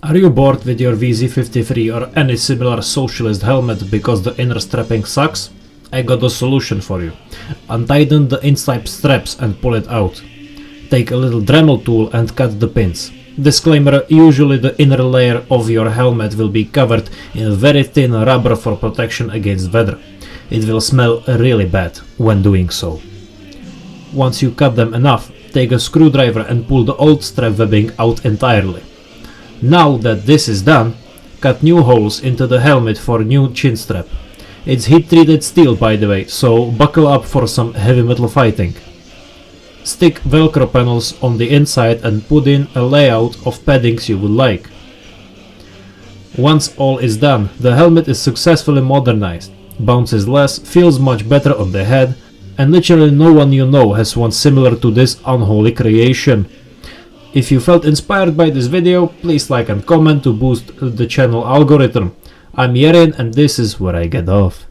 Are you bored with your vz53 or any similar socialist helmet because the inner strapping sucks? I got a solution for you. Untighten the inside straps and pull it out. Take a little Dremel tool and cut the pins. Disclaimer, usually the inner layer of your helmet will be covered in very thin rubber for protection against weather. It will smell really bad when doing so. Once you cut them enough, take a screwdriver and pull the old strap webbing out entirely. Now that this is done, cut new holes into the helmet for new chin strap. It's heat treated steel, by the way, so buckle up for some heavy metal fighting. Stick velcro panels on the inside and put in a layout of paddings you would like. Once all is done, the helmet is successfully modernized, bounces less, feels much better on the head, and literally no one you know has one similar to this unholy creation. If you felt inspired by this video, please like and comment to boost the channel algorithm. I'm Yerin and this is where I get off.